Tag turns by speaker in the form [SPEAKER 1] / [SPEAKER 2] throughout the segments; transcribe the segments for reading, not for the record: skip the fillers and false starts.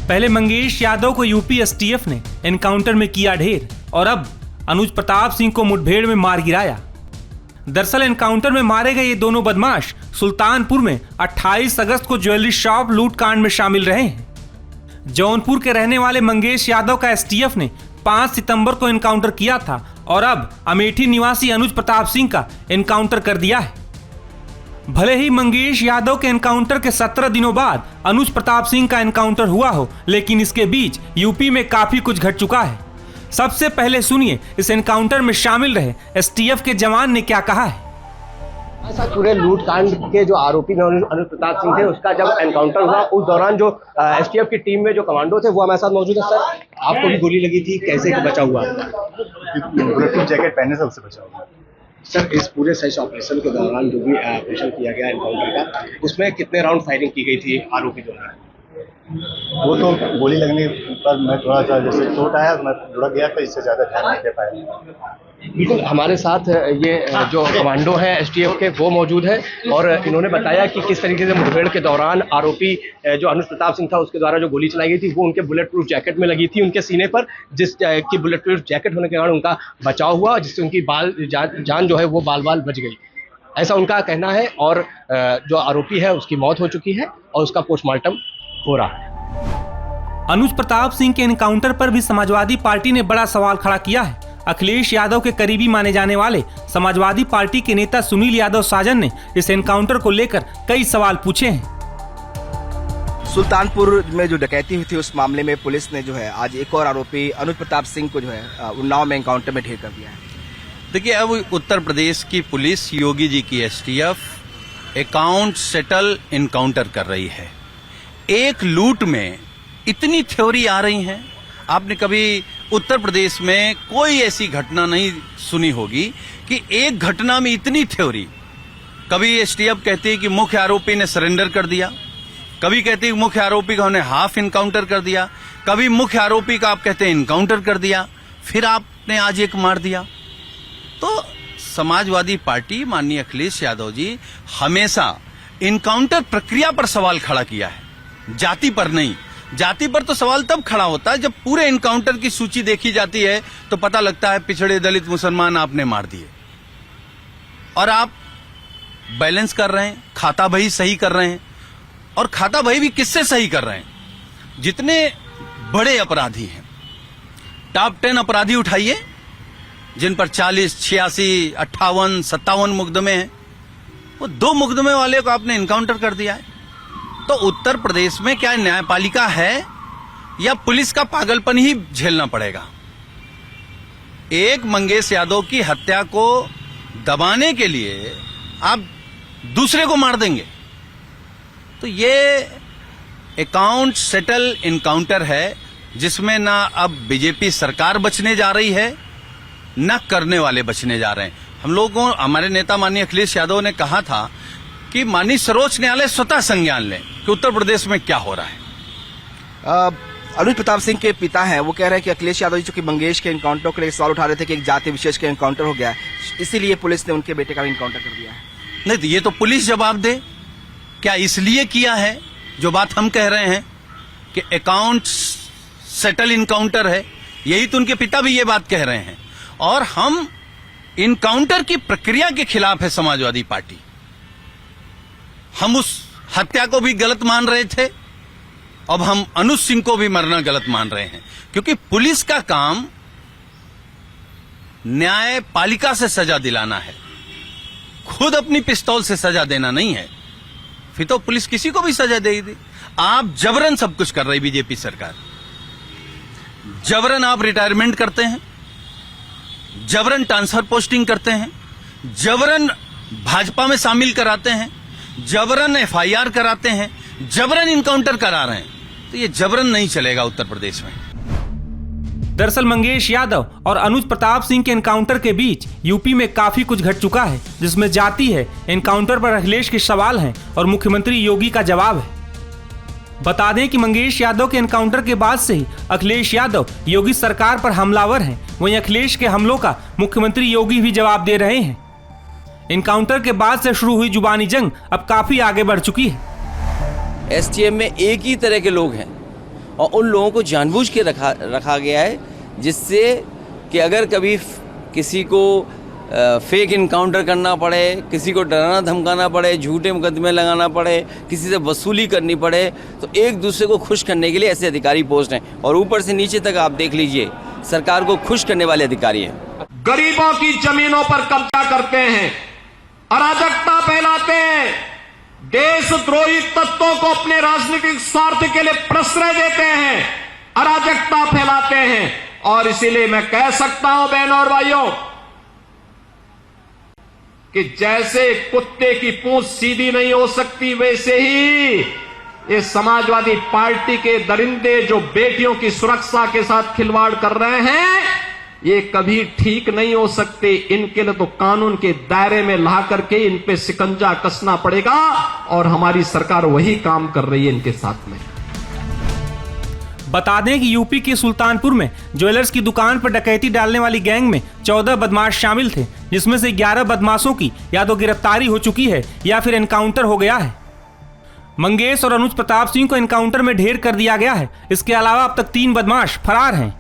[SPEAKER 1] पहले मंगेश यादव को UP STF ने एनकाउंटर में किया ढेर और अब अनुज प्रताप सिंह को मुठभेड़ में मार गिराया। दरअसल एनकाउंटर में मारे गए ये दोनों बदमाश सुल्तानपुर में 28 अगस्त को ज्वेलरी शॉप लूट कांड में शामिल रहे हैं। जौनपुर के रहने वाले मंगेश यादव का एसटीएफ ने 5 सितंबर को एनकाउंटर किया था और अब अमेठी निवासी अनुज प्रताप सिंह का एनकाउंटर कर दिया है। भले ही मंगेश यादव के एनकाउंटर के 17 दिनों बाद अनुज प्रताप सिंह का एनकाउंटर हुआ हो, लेकिन इसके बीच यूपी में काफी कुछ घट चुका है। सबसे पहले सुनिए इस एनकाउंटर में शामिल रहे एसटीएफ के जवान ने क्या कहा है।
[SPEAKER 2] सर, पूरे लूट कांड के जो आरोपी अनुज प्रताप सिंह थे, उसका जब एनकाउंटर हुआ उस दौरान जो एसटीएफ की टीम में जो कमांडो थे वो हमारे साथ मौजूद है। सर, आपको भी गोली लगी थी, कैसे बचा हुआ?
[SPEAKER 3] बुलेट प्रूफ जैकेट पहनने से उससे बचा हुआ।
[SPEAKER 2] सर, इस पूरे सर्च ऑपरेशन के दौरान जो भी ऑपरेशन किया गया एनकाउंटर का, उसमें कितने राउंड फायरिंग की गई थी आरोपी द्वारा?
[SPEAKER 3] वो तो गोली लगने पर मैं थोड़ा सा जैसे चोट आया, मैं लुढ़क गया, तो इससे ज्यादा ध्यान नहीं दे पाया।
[SPEAKER 2] बिल्कुल, हमारे साथ ये जो कमांडो है एसटीएफ के वो मौजूद है और इन्होंने बताया कि किस तरीके से मुठभेड़ के दौरान आरोपी जो अनुज प्रताप सिंह था उसके द्वारा जो गोली चलाई गई थी वो उनके बुलेट प्रूफ जैकेट में लगी थी, उनके सीने पर, जिस की बुलेट प्रूफ जैकेट होने के कारण उनका बचाव हुआ, जिससे उनकी जान जो है वो बाल बच गई, ऐसा उनका कहना है। और जो आरोपी है उसकी मौत हो चुकी है और उसका पोस्टमार्टम हो रहा है।
[SPEAKER 1] अनुज प्रताप सिंह के एनकाउंटर पर भी समाजवादी पार्टी ने बड़ा सवाल खड़ा किया है। अखिलेश यादव के करीबी माने जाने वाले समाजवादी पार्टी के नेता सुनील यादव साजन ने इस एनकाउंटर को लेकर कई सवाल पूछे हैं।
[SPEAKER 4] सुल्तानपुर में जो डकैती हुई थी उस मामले में पुलिस ने जो है आज एक और आरोपी अनुज प्रताप सिंह को जो है उन्नाव में एनकाउंटर में ढेर कर दिया है।
[SPEAKER 5] देखिए, अब उत्तर प्रदेश की पुलिस, योगी जी की एसटीएफ अकाउंट सेटल एनकाउंटर कर रही है। एक लूट में इतनी थ्योरी आ रही है। आपने कभी उत्तर प्रदेश में कोई ऐसी घटना नहीं सुनी होगी कि एक घटना में इतनी थ्योरी। कभी एसटीएफ कहती है कि मुख्य आरोपी ने सरेंडर कर दिया, कभी कहती है मुख्य आरोपी का उन्हें हाफ इनकाउंटर कर दिया, कभी मुख्य आरोपी का आप कहते हैं इनकाउंटर कर दिया, फिर आपने आज एक मार दिया। तो समाजवादी पार्टी, माननीय अखिलेश यादव जी, हमेशा इनकाउंटर प्रक्रिया पर सवाल खड़ा किया है, जाति पर नहीं। जाति पर तो सवाल तब खड़ा होता है जब पूरे एनकाउंटर की सूची देखी जाती है तो पता लगता है पिछड़े, दलित, मुसलमान आपने मार दिए। और आप बैलेंस कर रहे हैं, खाता बही सही कर रहे हैं। और खाता बही भी किससे सही कर रहे हैं? जितने बड़े अपराधी हैं, टॉप 10 अपराधी उठाइए जिन पर 40, 86, 58, 57 मुकदमे हैं, वो 2 मुकदमे वाले को आपने एनकाउंटर कर दिया है। तो उत्तर प्रदेश में क्या न्यायपालिका है या पुलिस का पागलपन ही झेलना पड़ेगा? एक मंगेश यादव की हत्या को दबाने के लिए आप दूसरे को मार देंगे, तो ये अकाउंट सेटल एनकाउंटर है जिसमें ना अब बीजेपी सरकार बचने जा रही है, ना करने वाले बचने जा रहे हैं। हम लोगों, हमारे नेता माननीय अखिलेश यादव ने कहा था कि माननीय सर्वोच्च न्यायालय स्वतः संज्ञान लें कि उत्तर प्रदेश में क्या हो रहा है।
[SPEAKER 4] अनुज प्रताप सिंह के पिता हैं, वो कह रहे हैं कि अखिलेश यादव जी जो कि मंगेश के एनकाउंटर को लेकर सवाल उठा रहे थे कि एक जाति विशेष का एनकाउंटर हो गया है, इसीलिए पुलिस ने उनके बेटे का भी एनकाउंटर कर दिया है।
[SPEAKER 5] नहीं, तो ये तो पुलिस जवाब दे, क्या इसलिए किया है? जो बात हम कह रहे हैं कि अकाउंट सेटल एनकाउंटर है, यही तो उनके पिता भी ये बात कह रहे हैं। और हम एनकाउंटर की प्रक्रिया के खिलाफ है समाजवादी पार्टी। हम उस हत्या को भी गलत मान रहे थे, अब हम अनुज सिंह को भी मरना गलत मान रहे हैं, क्योंकि पुलिस का काम न्यायपालिका से सजा दिलाना है, खुद अपनी पिस्तौल से सजा देना नहीं है। फिर तो पुलिस किसी को भी सजा देगी। आप जबरन सब कुछ कर रही बीजेपी सरकार, जबरन आप रिटायरमेंट करते हैं, जबरन ट्रांसफर पोस्टिंग करते हैं, जबरन भाजपा में शामिल कराते हैं, जबरन एफआईआर कराते हैं, जबरन इनकाउंटर करा रहे हैं। तो ये जबरन नहीं चलेगा उत्तर प्रदेश में।
[SPEAKER 1] दरअसल मंगेश यादव और अनुज प्रताप सिंह के एनकाउंटर के बीच यूपी में काफी कुछ घट चुका है, जिसमें जाति है, एनकाउंटर पर अखिलेश के सवाल हैं और मुख्यमंत्री योगी का जवाब है। बता दें कि मंगेश यादव के एनकाउंटर के बाद से ही अखिलेश यादव योगी सरकार पर हमलावर हैं, वहीं अखिलेश के हमलों का मुख्यमंत्री योगी भी जवाब दे रहे हैं। एनकाउंटर के बाद से शुरू हुई जुबानी जंग अब काफी आगे बढ़ चुकी है।
[SPEAKER 6] एसटीएफ में एक ही तरह के लोग हैं और उन लोगों को जानबूझ के रखा गया है, जिससे कि अगर कभी किसी को फेक इनकाउंटर करना पड़े, किसी को डराना धमकाना पड़े, झूठे मुकदमे लगाना पड़े, किसी से वसूली करनी पड़े, तो एक दूसरे को खुश करने के लिए ऐसे अधिकारी पोस्ट हैं। और ऊपर से नीचे तक आप देख लीजिए, सरकार को खुश करने वाले अधिकारी हैं।
[SPEAKER 7] गरीबों की जमीनों पर कब्जा करते हैं, अराजकता फैलाते हैं, देशद्रोही तत्वों को अपने राजनीतिक स्वार्थ के लिए प्रश्रय देते हैं, अराजकता फैलाते हैं। और इसीलिए मैं कह सकता हूं बहनों और भाइयों कि जैसे कुत्ते की पूंछ सीधी नहीं हो सकती, वैसे ही ये समाजवादी पार्टी के दरिंदे जो बेटियों की सुरक्षा के साथ खिलवाड़ कर रहे हैं, ये कभी ठीक नहीं हो सकते। इनके लिए तो कानून के दायरे में ला करके इन पे शिकंजा कसना पड़ेगा, और हमारी सरकार वही काम कर रही है इनके साथ में।
[SPEAKER 1] बता दें कि यूपी के सुल्तानपुर में ज्वेलर्स की दुकान पर डकैती डालने वाली गैंग में 14 बदमाश शामिल थे, जिसमें से 11 बदमाशों की या तो गिरफ्तारी हो चुकी है या फिर एनकाउंटर हो गया है। मंगेश और अनुज प्रताप सिंह को एनकाउंटर में ढेर कर दिया गया है। इसके अलावा अब तक 3 बदमाश फरार हैं।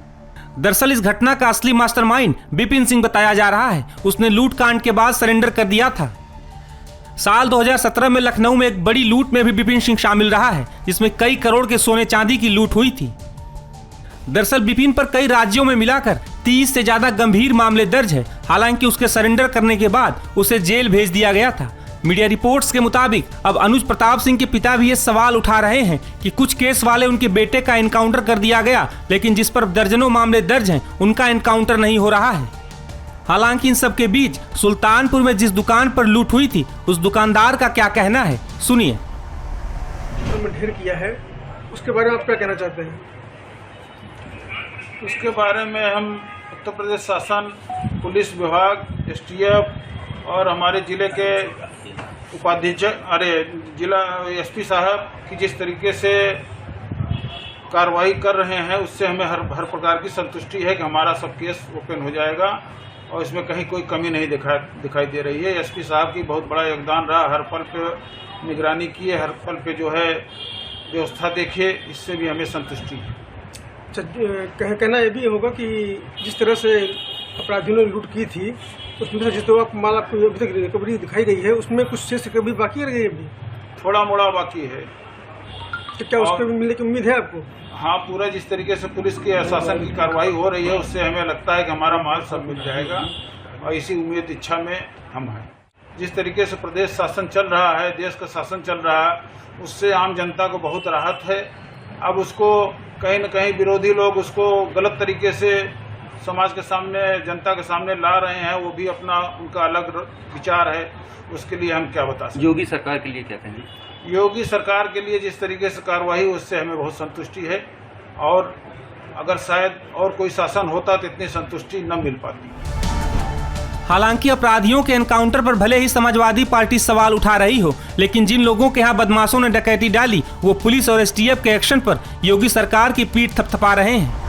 [SPEAKER 1] दरअसल इस घटना का असली मास्टरमाइंड बिपिन सिंह बताया जा रहा है। उसने लूट कांड के बाद सरेंडर कर दिया था। साल 2017 में लखनऊ में एक बड़ी लूट में भी बिपिन सिंह शामिल रहा है, जिसमें कई करोड़ के सोने चांदी की लूट हुई थी। दरअसल बिपिन पर कई राज्यों में मिलाकर 30 से ज्यादा गंभीर मामले दर्ज है। हालांकि उसके सरेंडर करने के बाद उसे जेल भेज दिया गया था। मीडिया रिपोर्ट्स के मुताबिक अब अनुज प्रताप सिंह के पिता भी ये सवाल उठा रहे हैं कि कुछ केस वाले उनके बेटे का एनकाउंटर कर दिया गया, लेकिन जिस पर दर्जनों मामले दर्ज हैं उनका एनकाउंटर नहीं हो रहा है। हालांकि इन सब के बीच सुल्तानपुर में जिस दुकान पर लूट हुई थी, उस दुकानदार का क्या कहना है, सुनिए।
[SPEAKER 8] ढेर किया है, उसके बारे में आप क्या कहना चाहते हैं?
[SPEAKER 9] उसके बारे में हम उत्तर प्रदेश शासन, पुलिस विभाग, एसटीएफ और हमारे जिले के जिला एसपी साहब की जिस तरीके से कार्रवाई कर रहे हैं, उससे हमें हर प्रकार की संतुष्टि है कि हमारा सब केस ओपन हो जाएगा और इसमें कहीं कोई कमी नहीं दिखाई दे रही है। एसपी साहब की बहुत बड़ा योगदान रहा, हर पल पे निगरानी किए, हर पल पे जो है व्यवस्था देखिए, इससे भी हमें संतुष्टि है।
[SPEAKER 8] कहना ये भी होगा कि जिस तरह से अपराधियों ने लूट की थी, उसमें से जिस तरह माल आपको अभी तक रिकवरी दिखाई गई है, उसमें कुछ शेष रिकवरी बाकी रह गई है, अभी
[SPEAKER 9] थोड़ा मोड़ा बाकी है।
[SPEAKER 8] तो क्या उसके मिलने की उम्मीद है आपको?
[SPEAKER 9] हाँ, पूरा जिस तरीके से पुलिस की शासन की कार्रवाई हो रही है, उससे हमें लगता है कि हमारा माल सब मिल जाएगा और इसी उम्मीद इच्छा में हम हैं। जिस तरीके से प्रदेश शासन चल रहा है, देश का शासन चल रहा है, उससे आम जनता को बहुत राहत है। अब उसको कहीं न कहीं विरोधी लोग उसको गलत तरीके से समाज के सामने, जनता के सामने ला रहे हैं, वो भी अपना उनका अलग विचार है, उसके लिए हम क्या बता सकते।
[SPEAKER 10] योगी सरकार के लिए क्या कहेंगे?
[SPEAKER 9] योगी सरकार के लिए जिस तरीके से कार्रवाई, उससे हमें बहुत संतुष्टि है, और अगर शायद और कोई शासन होता तो इतनी संतुष्टि न मिल पाती।
[SPEAKER 1] हालांकि अपराधियों के एनकाउंटर पर भले ही समाजवादी पार्टी सवाल उठा रही हो, लेकिन जिन लोगों के यहाँ बदमाशों ने डकैती डाली, वो पुलिस और एसटीएफ के एक्शन पर योगी सरकार की पीठ थपथपा रहे हैं।